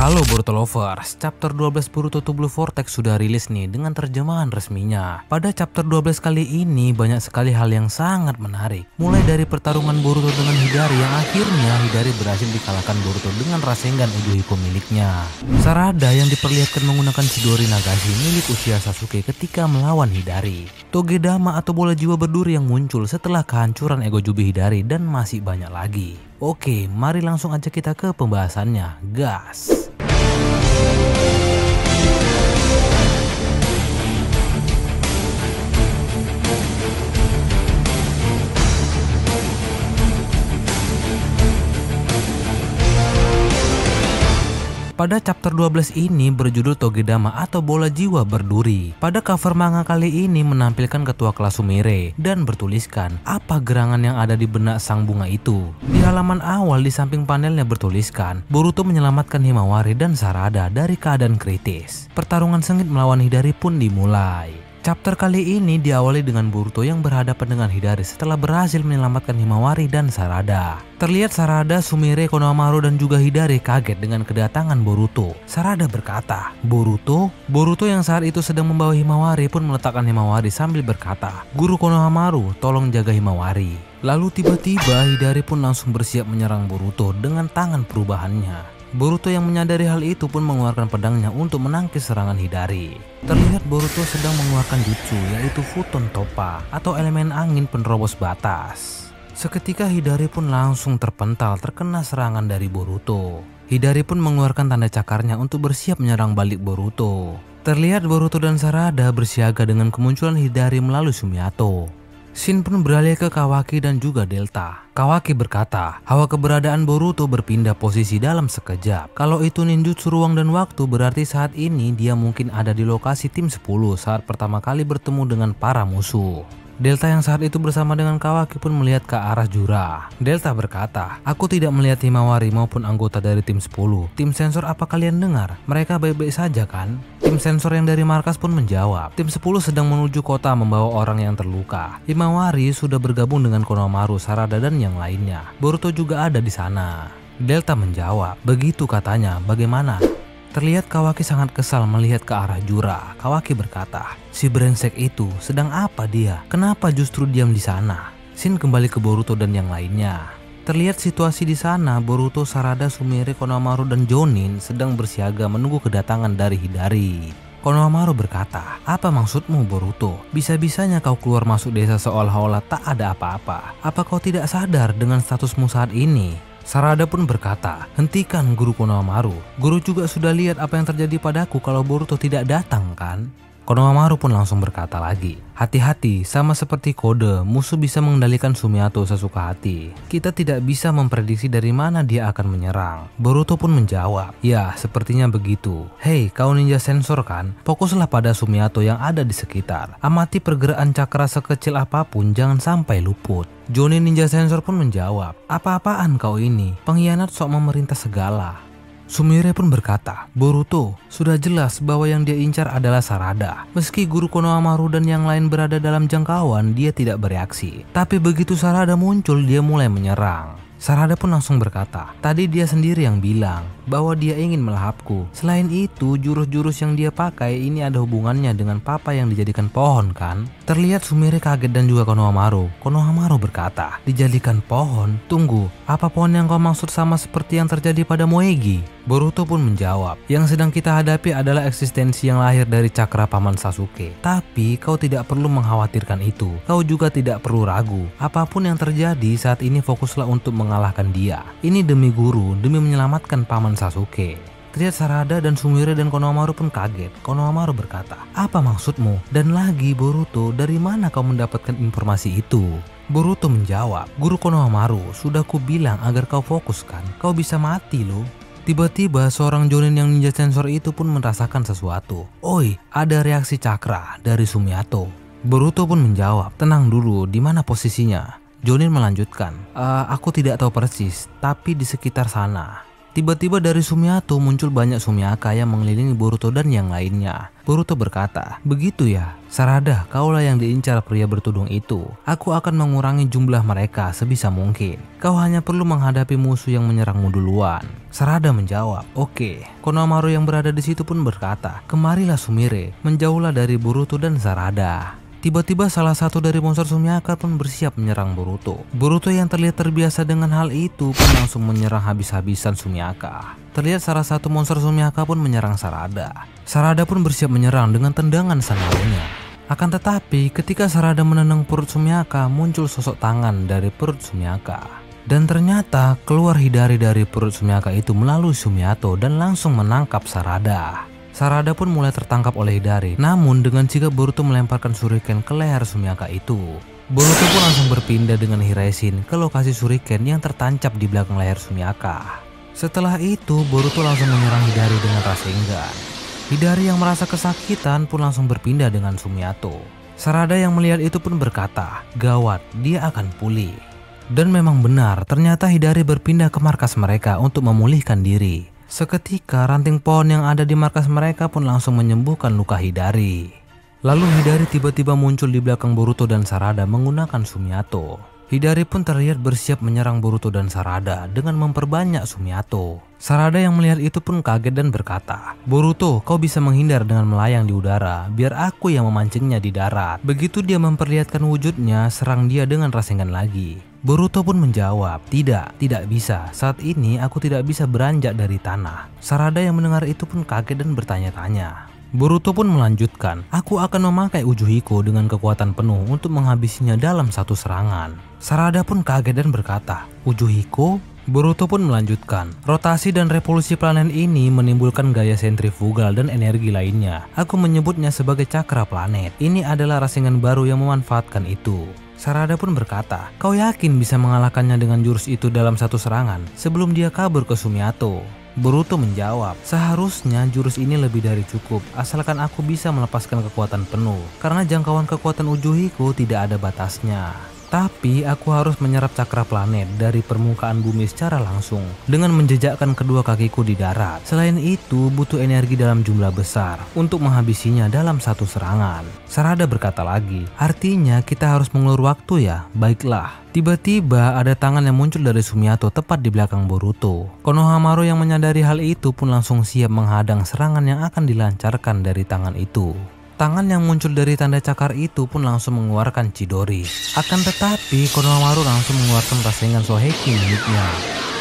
Halo Boruto Lovers, chapter 12 Boruto to Blue Vortex sudah rilis nih dengan terjemahan resminya. Pada chapter 12 kali ini banyak sekali hal yang sangat menarik. Mulai dari pertarungan Boruto dengan Hidari yang akhirnya Hidari berhasil dikalahkan Boruto dengan Rasengan Ujuhiko miliknya. Sarada yang diperlihatkan menggunakan Chidori Nagashi milik Uchiha Sasuke ketika melawan Hidari. Togedama atau bola jiwa berduri yang muncul setelah kehancuran ego Jubi Hidari dan masih banyak lagi. Oke, mari langsung aja kita ke pembahasannya, gas! Pada chapter 12 ini berjudul Togedama atau bola jiwa berduri. Pada cover manga kali ini menampilkan ketua kelas Sumire dan bertuliskan apa gerangan yang ada di benak sang bunga itu. Di halaman awal di samping panelnya bertuliskan Boruto menyelamatkan Himawari dan Sarada dari keadaan kritis. Pertarungan sengit melawan Hidari pun dimulai. Chapter kali ini diawali dengan Boruto yang berhadapan dengan Hidari setelah berhasil menyelamatkan Himawari dan Sarada. Terlihat Sarada, Sumire, Konohamaru dan juga Hidari kaget dengan kedatangan Boruto. Sarada berkata, "Boruto?" Boruto yang saat itu sedang membawa Himawari pun meletakkan Himawari sambil berkata, "Guru Konohamaru, tolong jaga Himawari." Lalu tiba-tiba Hidari pun langsung bersiap menyerang Boruto dengan tangan perubahannya. Boruto yang menyadari hal itu pun mengeluarkan pedangnya untuk menangkis serangan Hidari. Terlihat Boruto sedang mengeluarkan jutsu yaitu Futon Toppa atau elemen angin penerobos batas. Seketika Hidari pun langsung terpental terkena serangan dari Boruto. Hidari pun mengeluarkan tanda cakarnya untuk bersiap menyerang balik Boruto. Terlihat Boruto dan Sarada bersiaga dengan kemunculan Hidari melalui Sumiato. Shin pun beralih ke Kawaki dan juga Delta. Kawaki berkata, hawa keberadaan Boruto berpindah posisi dalam sekejap. Kalau itu ninjutsu ruang dan waktu berarti saat ini dia mungkin ada di lokasi tim 10 saat pertama kali bertemu dengan para musuh. Delta yang saat itu bersama dengan Kawaki pun melihat ke arah Jura. Delta berkata, "Aku tidak melihat Himawari maupun anggota dari tim 10. Tim sensor apa kalian dengar? Mereka baik-baik saja kan?" Tim sensor yang dari markas pun menjawab, "Tim 10 sedang menuju kota membawa orang yang terluka. Himawari sudah bergabung dengan Konohamaru, Sarada dan yang lainnya. Boruto juga ada di sana." Delta menjawab, "Begitu katanya, bagaimana?" Terlihat Kawaki sangat kesal melihat ke arah Jura. Kawaki berkata, "Si brengsek itu sedang apa dia? Kenapa justru diam di sana?" Shin kembali ke Boruto dan yang lainnya. Terlihat situasi di sana, Boruto, Sarada, Sumire, Konohamaru dan Jounin sedang bersiaga menunggu kedatangan dari Hidari. Konohamaru berkata, "Apa maksudmu Boruto? Bisa-bisanya kau keluar masuk desa seolah-olah tak ada apa-apa. Apa kau tidak sadar dengan statusmu saat ini?" Sarada pun berkata, "Hentikan Guru Konohamaru. Guru juga sudah lihat apa yang terjadi padaku kalau Boruto tidak datang kan?" Konohamaru pun langsung berkata lagi, "Hati-hati, sama seperti kode, musuh bisa mengendalikan Sumiato sesuka hati. Kita tidak bisa memprediksi dari mana dia akan menyerang." Boruto pun menjawab, "Ya, sepertinya begitu. Hei, kau ninja sensor kan? Fokuslah pada Sumiato yang ada di sekitar. Amati pergerakan cakra sekecil apapun, jangan sampai luput." Jounin ninja sensor pun menjawab, "Apa-apaan kau ini? Pengkhianat sok memerintah segala." Sumire pun berkata, "Boruto, sudah jelas bahwa yang dia incar adalah Sarada. Meski Guru Konohamaru dan yang lain berada dalam jangkauan, dia tidak bereaksi. Tapi begitu Sarada muncul, dia mulai menyerang." Sarada pun langsung berkata, "Tadi dia sendiri yang bilang bahwa dia ingin melahapku. Selain itu, jurus-jurus yang dia pakai ini ada hubungannya dengan papa yang dijadikan pohon kan?" Terlihat Sumire kaget dan juga Konohamaru. Konohamaru berkata, "Dijadikan pohon? Tunggu, apa pohon yang kau maksud sama seperti yang terjadi pada Moegi?" Boruto pun menjawab, "Yang sedang kita hadapi adalah eksistensi yang lahir dari cakra paman Sasuke. Tapi kau tidak perlu mengkhawatirkan itu. Kau juga tidak perlu ragu. Apapun yang terjadi saat ini fokuslah untuk mengalahkan dia. Ini demi guru, demi menyelamatkan paman Sasuke." Terlihat Sarada dan Sumire dan Konohamaru pun kaget. Konohamaru berkata, "Apa maksudmu? Dan lagi Boruto, dari mana kau mendapatkan informasi itu?" Boruto menjawab, "Guru Konohamaru, sudah kubilang agar kau fokuskan. Kau bisa mati loh." Tiba-tiba seorang Jounin yang ninja sensor itu pun merasakan sesuatu. "Oi, ada reaksi cakra dari Sumiato." Boruto pun menjawab, "Tenang dulu, di mana posisinya?" Jounin melanjutkan, Aku tidak tahu persis, tapi di sekitar sana." Tiba-tiba dari Sumiato muncul banyak Sumiaka yang mengelilingi Boruto dan yang lainnya. Boruto berkata, "Begitu ya, Sarada, kaulah yang diincar pria bertudung itu. Aku akan mengurangi jumlah mereka sebisa mungkin. Kau hanya perlu menghadapi musuh yang menyerangmu duluan." Sarada menjawab, "Oke." Konohamaru yang berada di situ pun berkata, "Kemarilah Sumire, menjauhlah dari Boruto dan Sarada." Tiba-tiba salah satu dari monster Sumiaka pun bersiap menyerang Boruto. Boruto yang terlihat terbiasa dengan hal itu pun langsung menyerang habis-habisan Sumiaka. Terlihat salah satu monster Sumiaka pun menyerang Sarada. Sarada pun bersiap menyerang dengan tendangan sandalunya. Akan tetapi ketika Sarada menendang perut Sumiaka, muncul sosok tangan dari perut Sumiaka. Dan ternyata keluar Hidari dari perut Sumiaka itu melalui Sumiato dan langsung menangkap Sarada. Sarada pun mulai tertangkap oleh Hidari, namun dengan sigap Boruto melemparkan shuriken ke leher Sumiaka itu. Boruto pun langsung berpindah dengan Hiraishin ke lokasi shuriken yang tertancap di belakang leher Sumiaka. Setelah itu Boruto langsung menyerang Hidari dengan Rasengan. Hidari yang merasa kesakitan pun langsung berpindah dengan Sumiato. Sarada yang melihat itu pun berkata, "Gawat, dia akan pulih." Dan memang benar, ternyata Hidari berpindah ke markas mereka untuk memulihkan diri. Seketika ranting pohon yang ada di markas mereka pun langsung menyembuhkan luka Hidari. Lalu Hidari tiba-tiba muncul di belakang Boruto dan Sarada menggunakan Sumiato. Hidari pun terlihat bersiap menyerang Boruto dan Sarada dengan memperbanyak Sumiato. Sarada yang melihat itu pun kaget dan berkata, "Boruto, kau bisa menghindar dengan melayang di udara, biar aku yang memancingnya di darat." Begitu dia memperlihatkan wujudnya, serang dia dengan Rasengan lagi. Boruto pun menjawab, tidak bisa. Saat ini aku tidak bisa beranjak dari tanah." Sarada yang mendengar itu pun kaget dan bertanya-tanya. Boruto pun melanjutkan, "Aku akan memakai Ujuhiko dengan kekuatan penuh untuk menghabisinya dalam satu serangan." Sarada pun kaget dan berkata, "Ujuhiko?" Boruto pun melanjutkan, "Rotasi dan revolusi planet ini menimbulkan gaya sentrifugal dan energi lainnya. Aku menyebutnya sebagai cakra planet. Ini adalah Rasengan baru yang memanfaatkan itu." Sarada pun berkata, "Kau yakin bisa mengalahkannya dengan jurus itu dalam satu serangan sebelum dia kabur ke Sumiato?" Boruto menjawab, "Seharusnya jurus ini lebih dari cukup asalkan aku bisa melepaskan kekuatan penuh, karena jangkauan kekuatan Ujuhiko tidak ada batasnya. Tapi aku harus menyerap cakra planet dari permukaan bumi secara langsung dengan menjejakkan kedua kakiku di darat. Selain itu butuh energi dalam jumlah besar untuk menghabisinya dalam satu serangan." Sarada berkata lagi, "Artinya kita harus mengulur waktu ya? Baiklah." Tiba-tiba ada tangan yang muncul dari Sumiato tepat di belakang Boruto. Konohamaru yang menyadari hal itu pun langsung siap menghadang serangan yang akan dilancarkan dari tangan itu. Tangan yang muncul dari tanda cakar itu pun langsung mengeluarkan Chidori. Akan tetapi Konohamaru langsung mengeluarkan Rasengan Soheki miliknya.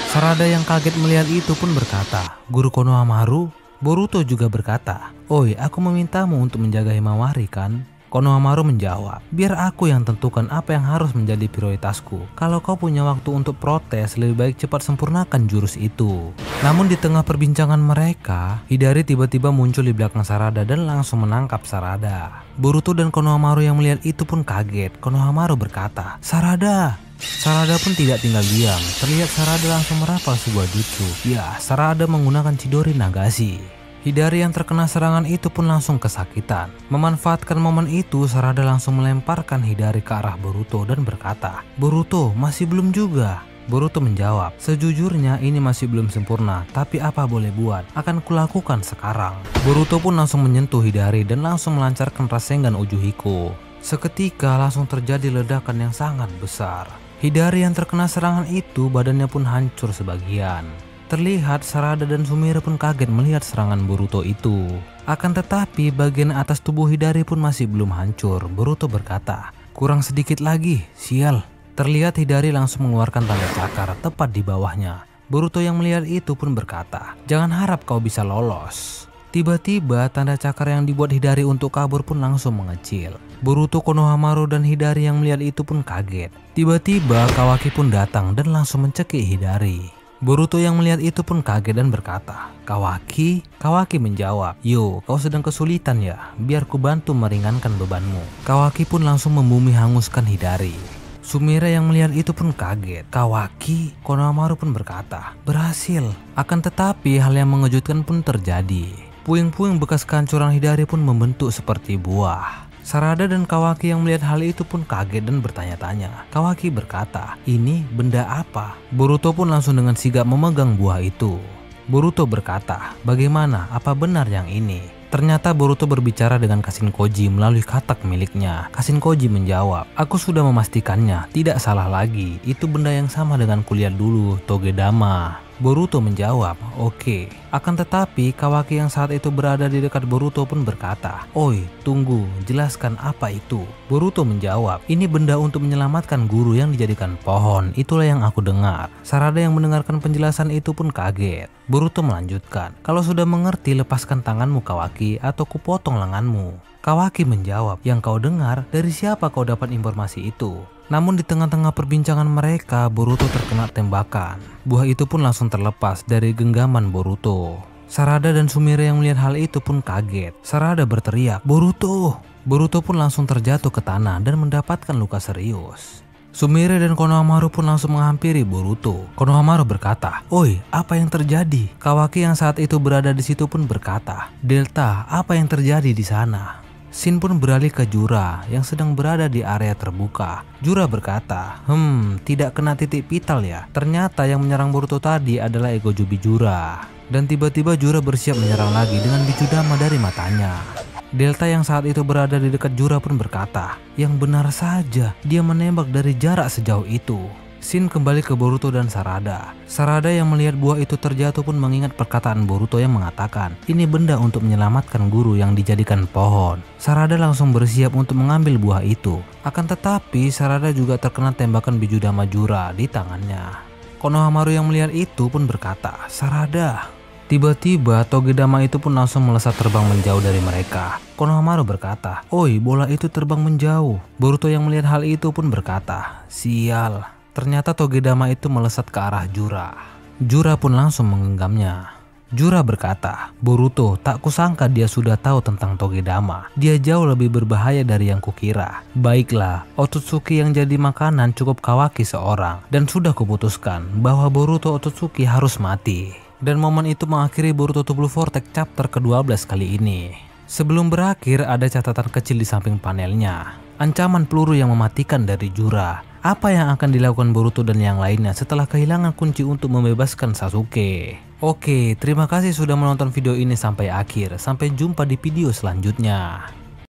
Sarada yang kaget melihat itu pun berkata, "Guru Konohamaru?" Boruto juga berkata, "Oi, aku memintamu untuk menjaga Himawari kan?" Konohamaru menjawab, "Biar aku yang tentukan apa yang harus menjadi prioritasku. Kalau kau punya waktu untuk protes, lebih baik cepat sempurnakan jurus itu." Namun di tengah perbincangan mereka, Hidari tiba-tiba muncul di belakang Sarada dan langsung menangkap Sarada. Boruto dan Konohamaru yang melihat itu pun kaget. Konohamaru berkata, "Sarada!" Sarada pun tidak tinggal diam. Terlihat Sarada langsung merapal sebuah jutsu. Ya, Sarada menggunakan Chidori Nagashi. Hidari yang terkena serangan itu pun langsung kesakitan. Memanfaatkan momen itu, Sarada langsung melemparkan Hidari ke arah Boruto dan berkata, "Boruto, masih belum juga." Boruto menjawab, "Sejujurnya ini masih belum sempurna, tapi apa boleh buat, akan kulakukan sekarang." Boruto pun langsung menyentuh Hidari dan langsung melancarkan Rasengan Ujuhiko. Seketika langsung terjadi ledakan yang sangat besar. Hidari yang terkena serangan itu badannya pun hancur sebagian. Terlihat Sarada dan Sumire pun kaget melihat serangan Boruto itu. Akan tetapi bagian atas tubuh Hidari pun masih belum hancur. Boruto berkata, "Kurang sedikit lagi, sial." Terlihat Hidari langsung mengeluarkan tanda cakar tepat di bawahnya. Boruto yang melihat itu pun berkata, "Jangan harap kau bisa lolos." Tiba-tiba tanda cakar yang dibuat Hidari untuk kabur pun langsung mengecil. Boruto, Konohamaru, dan Hidari yang melihat itu pun kaget. Tiba-tiba Kawaki pun datang dan langsung mencekik Hidari. Boruto yang melihat itu pun kaget dan berkata, "Kawaki?" Kawaki menjawab, "Yo, kau sedang kesulitan ya? Biar ku bantu meringankan bebanmu." Kawaki pun langsung membumi hanguskan Hidari. Sumire yang melihat itu pun kaget. "Kawaki?" Konohamaru pun berkata, "Berhasil." Akan tetapi hal yang mengejutkan pun terjadi. Puing-puing bekas kehancuran Hidari pun membentuk seperti buah. Sarada dan Kawaki yang melihat hal itu pun kaget dan bertanya-tanya. Kawaki berkata, "Ini benda apa?" Boruto pun langsung dengan sigap memegang buah itu. Boruto berkata, bagaimana? Apa benar yang ini? Ternyata Boruto berbicara dengan Kashin Koji melalui katak miliknya. Kashin Koji menjawab, aku sudah memastikannya, tidak salah lagi. Itu benda yang sama dengan kuliah dulu, Togedama. Boruto menjawab, oke. Akan tetapi Kawaki yang saat itu berada di dekat Boruto pun berkata, oi, tunggu, jelaskan apa itu. Boruto menjawab, ini benda untuk menyelamatkan guru yang dijadikan pohon, itulah yang aku dengar. Sarada yang mendengarkan penjelasan itu pun kaget. Boruto melanjutkan, kalau sudah mengerti lepaskan tanganmu Kawaki atau kupotong lenganmu. Kawaki menjawab, yang kau dengar, dari siapa kau dapat informasi itu? Namun di tengah-tengah perbincangan mereka, Boruto terkena tembakan. Buah itu pun langsung terlepas dari genggaman Boruto. Sarada dan Sumire yang melihat hal itu pun kaget. Sarada berteriak, Boruto! Boruto pun langsung terjatuh ke tanah dan mendapatkan luka serius. Sumire dan Konohamaru pun langsung menghampiri Boruto. Konohamaru berkata, oi, apa yang terjadi? Kawaki yang saat itu berada di situ pun berkata, Delta, apa yang terjadi di sana? Shin pun beralih ke Jura yang sedang berada di area terbuka. Jura berkata, tidak kena titik vital ya. Ternyata yang menyerang Boruto tadi adalah Ego Jubi Jura. Dan tiba-tiba Jura bersiap menyerang lagi dengan Bijudama dari matanya. Delta yang saat itu berada di dekat Jura pun berkata, yang benar saja dia menembak dari jarak sejauh itu. Shin kembali ke Boruto dan Sarada. Sarada yang melihat buah itu terjatuh pun mengingat perkataan Boruto yang mengatakan, ini benda untuk menyelamatkan guru yang dijadikan pohon. Sarada langsung bersiap untuk mengambil buah itu. Akan tetapi Sarada juga terkena tembakan Bijudama Jura di tangannya. Konohamaru yang melihat itu pun berkata, Sarada. Tiba-tiba Togedama itu pun langsung melesat terbang menjauh dari mereka. Konohamaru berkata, oi, bola itu terbang menjauh. Boruto yang melihat hal itu pun berkata, sial. Ternyata Togedama itu melesat ke arah Jura. Jura pun langsung menggenggamnya. Jura berkata, Boruto, tak kusangka dia sudah tahu tentang Togedama. Dia jauh lebih berbahaya dari yang kukira. Baiklah, Otsutsuki yang jadi makanan cukup Kawaki seorang. Dan sudah kuputuskan bahwa Boruto Otsutsuki harus mati. Dan momen itu mengakhiri Boruto to Blue Vortex chapter ke-12 kali ini. Sebelum berakhir ada catatan kecil di samping panelnya. Ancaman peluru yang mematikan dari Jura. Apa yang akan dilakukan Boruto dan yang lainnya setelah kehilangan kunci untuk membebaskan Sasuke? Oke, terima kasih sudah menonton video ini sampai akhir. Sampai jumpa di video selanjutnya.